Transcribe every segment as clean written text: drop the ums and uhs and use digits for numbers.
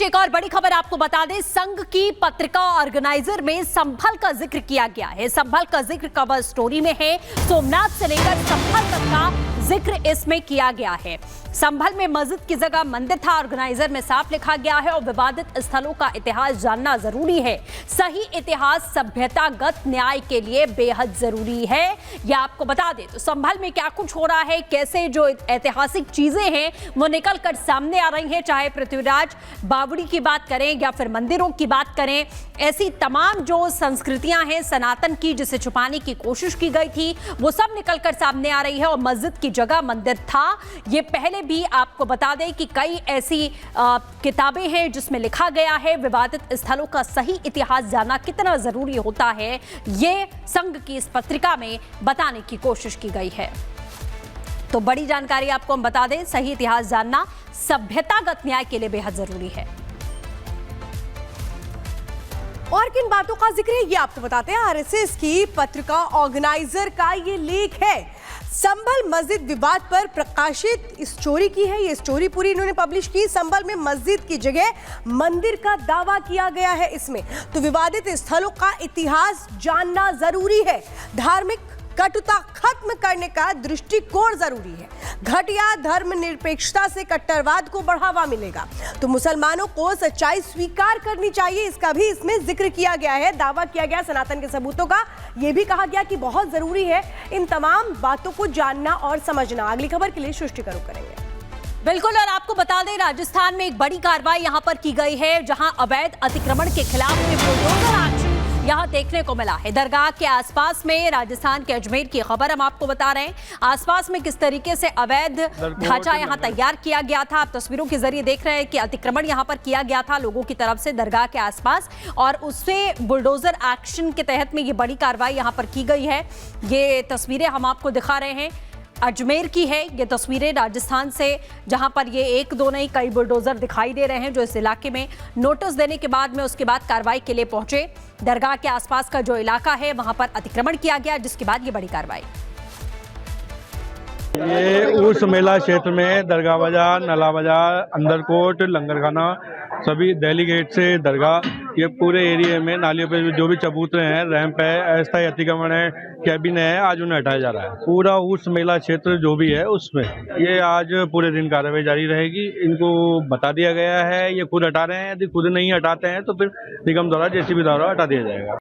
एक और बड़ी खबर आपको बता दें, संघ की पत्रिका ऑर्गेनाइजर में संभल का जिक्र किया गया है। संभल का जिक्र कवर स्टोरी में है। सोमनाथ से लेकर संभल तक का जिक्र इसमें किया गया है। संभल में मस्जिद की जगह मंदिर था, ऑर्गेनाइजर में साफ लिखा गया है। और विवादित स्थलों का इतिहास जानना जरूरी है। सही इतिहास सभ्यतागत न्याय के लिए बेहद जरूरी है। यह आपको बता दें तो संभल में क्या कुछ हो रहा है, कैसे जो ऐतिहासिक चीजें हैं वो निकल कर सामने आ रही हैं, चाहे पृथ्वीराज बावड़ी की बात करें या फिर मंदिरों की बात करें, ऐसी तमाम जो संस्कृतियां हैं सनातन की जिसे छुपाने की कोशिश की गई थी वो सब निकल कर सामने आ रही है। और मस्जिद की जगह मंदिर था, ये पहले भी आपको बता दें कि कई ऐसी किताबें हैं जिसमें लिखा गया है विवादित स्थलों का सही इतिहास जानना कितना जरूरी होता है, ये संघ की इस पत्रिका में बताने की कोशिश की गई है। तो बड़ी जानकारी आपको हम बता दें, सही इतिहास जानना सभ्यतागत न्याय के लिए बेहद जरूरी है। और किन बातों का जिक्र है ये आपको बताते हैं। आरएसएस की पत्रिका ऑर्गेनाइजर का ये लेख है। संभल मस्जिद विवाद पर प्रकाशित स्टोरी की है। ये स्टोरी पूरी इन्होंने पब्लिश की। संभल में मस्जिद की जगह मंदिर का दावा किया गया है इसमें। तो विवादित स्थलों का इतिहास जानना जरूरी है। धार्मिक कटुता खत्म करने का दृष्टिकोण जरूरी है। घटिया धर्मनिरपेक्षता से कट्टरवाद को बढ़ावा मिलेगा। तो मुसलमानों को सच्चाई स्वीकार करनी चाहिए, इसका भी इसमें जिक्र किया गया है। दावा किया गया सनातन के सबूतों का। यह भी कहा गया कि बहुत जरूरी है इन तमाम बातों को जानना और समझना। अगली खबर के लिए सृष्टि करेंगे। बिल्कुल, और आपको बता दें राजस्थान में एक बड़ी कार्रवाई यहां पर की गई है, जहां अवैध अतिक्रमण के खिलाफ में बुलडोजर एक्शन यहां देखने को मिला है। दरगाह के आसपास में राजस्थान के अजमेर की खबर हम आपको बता रहे हैं। आसपास में किस तरीके से अवैध ढांचा यहां तैयार किया गया था, आप तस्वीरों के जरिए देख रहे हैं कि अतिक्रमण यहां पर किया गया था लोगों की तरफ से दरगाह के आसपास, और उससे बुलडोजर एक्शन के तहत में ये बड़ी कार्रवाई यहां पर की गई है। ये तस्वीरें हम आपको दिखा रहे हैं, अजमेर की है ये तस्वीरें राजस्थान से, जहां पर ये एक दो नहीं कई बुलडोजर दिखाई दे रहे हैं जो इस इलाके में नोटिस देने के बाद में उसके बाद कार्रवाई के लिए पहुंचे। दरगाह के आसपास का जो इलाका है वहां पर अतिक्रमण किया गया, जिसके बाद ये बड़ी कार्रवाई। ये उस मेला क्षेत्र में दरगाह बाजार, नला बाजार, अंदरकोट, लंगरखाना, सभी दिल्ली गेट से दरगाह, ये पूरे एरिया में नालियों पे जो भी चबूतरे हैं, रैंप है, अस्थायी अतिक्रमण है, कैबिन है, आज उन्हें हटाया जा रहा है। पूरा उस मेला क्षेत्र जो भी है उसमें ये आज पूरे दिन कार्रवाई जारी रहेगी। इनको बता दिया गया है, ये खुद हटा रहे हैं। यदि खुद नहीं हटाते हैं तो फिर निगम द्वारा, जेसीबी द्वारा हटा दिया जाएगा।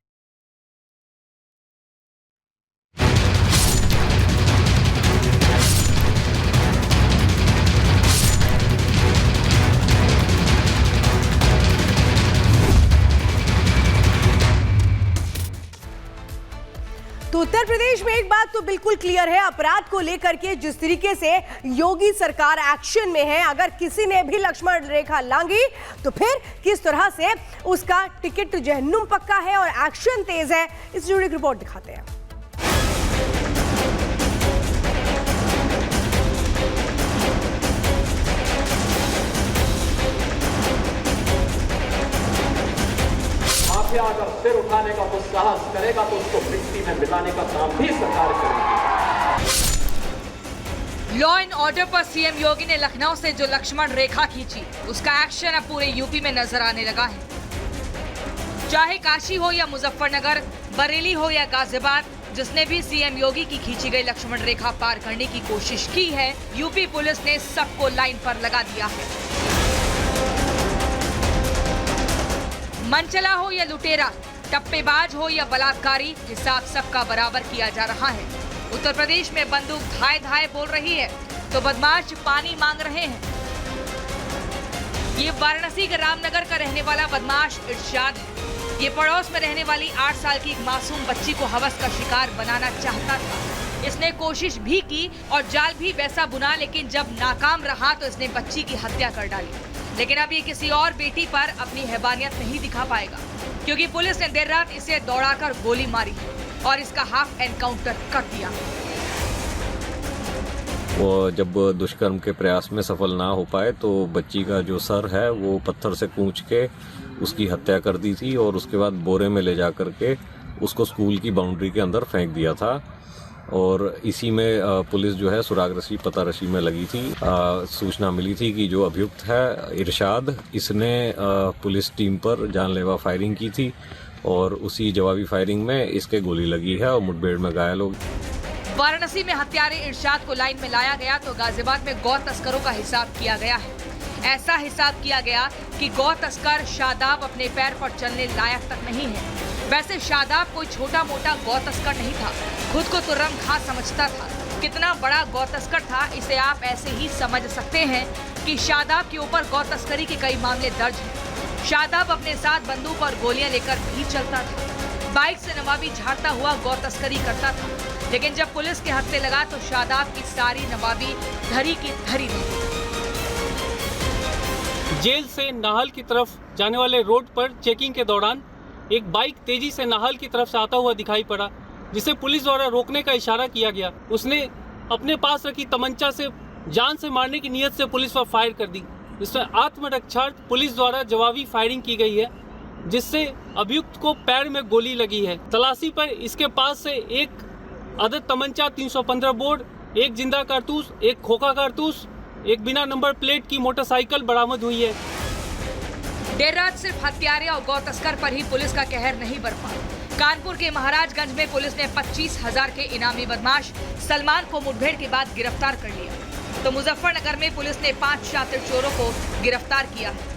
तो उत्तर प्रदेश में एक बात तो बिल्कुल क्लियर है, अपराध को लेकर के जिस तरीके से योगी सरकार एक्शन में है, अगर किसी ने भी लक्ष्मण रेखा लांघी तो फिर किस तरह से उसका टिकट जहन्नुम पक्का है और एक्शन तेज है। इस जुड़ी रिपोर्ट दिखाते हैं। अगर सिर उठाने का कुछ साहस करेगा तो उसको मिट्टी में मिलाने का काम भी सरकार करेगी। लॉ एंड ऑर्डर पर सीएम योगी ने लखनऊ से जो लक्ष्मण रेखा खींची, उसका एक्शन अब पूरे यूपी में नजर आने लगा है। चाहे काशी हो या मुजफ्फरनगर, बरेली हो या गाजियाबाद, जिसने भी सीएम योगी की खींची गई लक्ष्मण रेखा पार करने की कोशिश की है, यूपी पुलिस ने सबको लाइन पर लगा दिया है। मनचला हो या लुटेरा, टप्पेबाज हो या बलात्कारी, हिसाब सबका बराबर किया जा रहा है। उत्तर प्रदेश में बंदूक धाए धाए बोल रही है तो बदमाश पानी मांग रहे हैं। ये वाराणसी के रामनगर का रहने वाला बदमाश इरशाद है। ये पड़ोस में रहने वाली 8 साल की एक मासूम बच्ची को हवस का शिकार बनाना चाहता था। इसने कोशिश भी की और जाल भी वैसा बुना, लेकिन जब नाकाम रहा तो इसने बच्ची की हत्या कर डाली। लेकिन अब ये किसी और बेटी पर अपनी हैवानियत नहीं दिखा पाएगा, क्योंकि पुलिस ने देर रात इसे दौड़ाकर गोली मारी है और इसका हाफ एनकाउंटर कर दिया। वो जब दुष्कर्म के प्रयास में सफल ना हो पाए तो बच्ची का जो सर है वो पत्थर से कूच के उसकी हत्या कर दी थी और उसके बाद बोरे में ले जा करके उसको स्कूल की बाउंड्री के अंदर फेंक दिया था। और इसी में पुलिस जो है सुराग रसी पता रसी में लगी थी। सूचना मिली थी कि जो अभियुक्त है इरशाद, इसने पुलिस टीम पर जानलेवा फायरिंग की थी और उसी जवाबी फायरिंग में इसके गोली लगी है और मुठभेड़ में घायल हो गए। वाराणसी में हत्यारे इरशाद को लाइन में लाया गया तो गाजियाबाद में गौ तस्करों का हिसाब किया गया है। ऐसा हिसाब किया गया कि गौ तस्कर शादाब अपने पैर पर चलने लायक तक नहीं है। वैसे शादाब कोई छोटा मोटा गौ तस्कर नहीं था, खुद को तो रंगखा समझता था। कितना बड़ा गौ तस्कर था इसे आप ऐसे ही समझ सकते हैं कि शादाब के ऊपर गौ तस्करी के कई मामले दर्ज हैं। शादाब अपने साथ बंदूक और गोलियां लेकर भी चलता था। बाइक से नवाबी झाड़ता हुआ गौ तस्करी करता था, लेकिन जब पुलिस के हत्थे लगा तो शादाब की सारी नवाबी धरी की धरी रही। जेल से नाहल की तरफ जाने वाले रोड पर चेकिंग के दौरान एक बाइक तेजी से नाहल की तरफ से आता हुआ दिखाई पड़ा, जिसे पुलिस द्वारा रोकने का इशारा किया गया। उसने अपने पास रखी तमंचा से जान से मारने की नीयत से पुलिस पर फायर कर दी, जिसमें आत्मरक्षार्थ पुलिस द्वारा जवाबी फायरिंग की गई है, जिससे अभियुक्त को पैर में गोली लगी है। तलाशी पर इसके पास से एक अदद तमंचा, 315 बोर, एक जिंदा कारतूस, एक खोखा कारतूस, एक बिना नंबर प्लेट की मोटरसाइकिल बरामद हुई है। देर रात सिर्फ हत्यारे और गौ तस्कर पर ही पुलिस का कहर नहीं बरपा। कानपुर के महाराजगंज में पुलिस ने 25,000 के इनामी बदमाश सलमान को मुठभेड़ के बाद गिरफ्तार कर लिया। तो मुजफ्फरनगर में पुलिस ने 5 शातिर चोरों को गिरफ्तार किया है।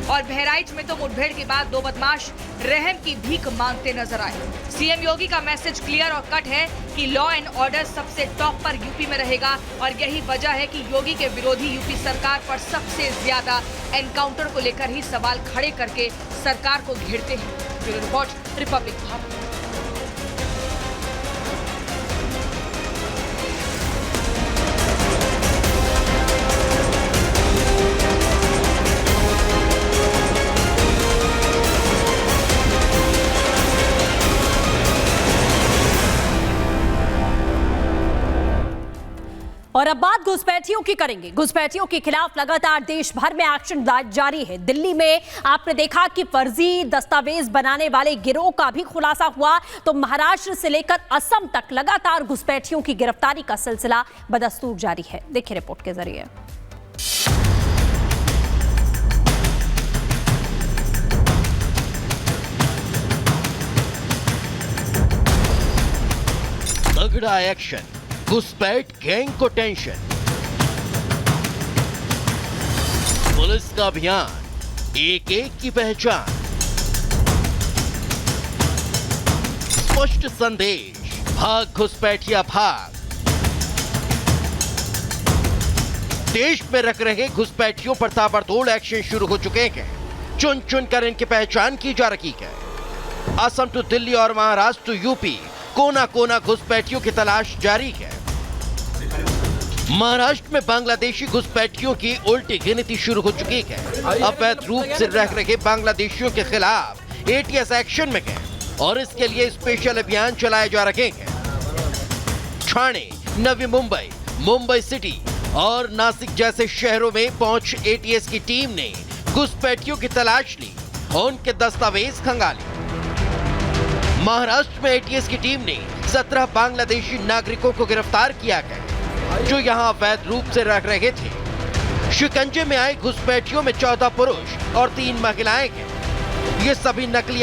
और बहराइच में तो मुठभेड़ के बाद 2 बदमाश रहम की भीख मांगते नजर आए। सीएम योगी का मैसेज क्लियर और कट है कि लॉ एंड ऑर्डर सबसे टॉप पर यूपी में रहेगा और यही वजह है कि योगी के विरोधी यूपी सरकार पर सबसे ज्यादा एनकाउंटर को लेकर ही सवाल खड़े करके सरकार को घेरते हैं। Bureau report, Republic Bharat. और अब बात घुसपैठियों की करेंगे। घुसपैठियों के खिलाफ लगातार देश भर में एक्शन जारी है। दिल्ली में आपने देखा कि फर्जी दस्तावेज बनाने वाले गिरोह का भी खुलासा हुआ, तो महाराष्ट्र से लेकर असम तक लगातार घुसपैठियों की गिरफ्तारी का सिलसिला बदस्तूर जारी है। देखिए रिपोर्ट के जरिए। तगड़ा एक्शन, घुसपैठ गैंग को टेंशन। पुलिस का अभियान, एक एक की पहचान। स्पष्ट संदेश, भाग घुसपैठिया भाग। देश में रख रहे घुसपैठियों पर ताबड़तोड़ एक्शन शुरू हो चुके हैं। चुन चुन कर इनकी पहचान की जा रही है। असम टू दिल्ली और महाराष्ट्र टू यूपी, कोना कोना घुसपैठियों की तलाश जारी है। महाराष्ट्र में बांग्लादेशी घुसपैठियों की उल्टी गिनती शुरू हो चुकी है। अवैध रूप से रह रहे बांग्लादेशियों के खिलाफ एटीएस एक्शन में है और इसके लिए स्पेशल अभियान चलाए जा रहे हैं। ठाणे, नवी मुंबई, मुंबई सिटी और नासिक जैसे शहरों में पहुंच एटीएस की टीम ने घुसपैठियों की तलाश ली और उनके दस्तावेज खंगाले। महाराष्ट्र में एटीएस की टीम ने 17 बांग्लादेशी नागरिकों को गिरफ्तार किया है जो यहां अवैध रूप से रह रहे थे। शिकंजे में आए घुसपैठियों में 14 पुरुष और 3 महिलाएं हैं। ये सभी नकली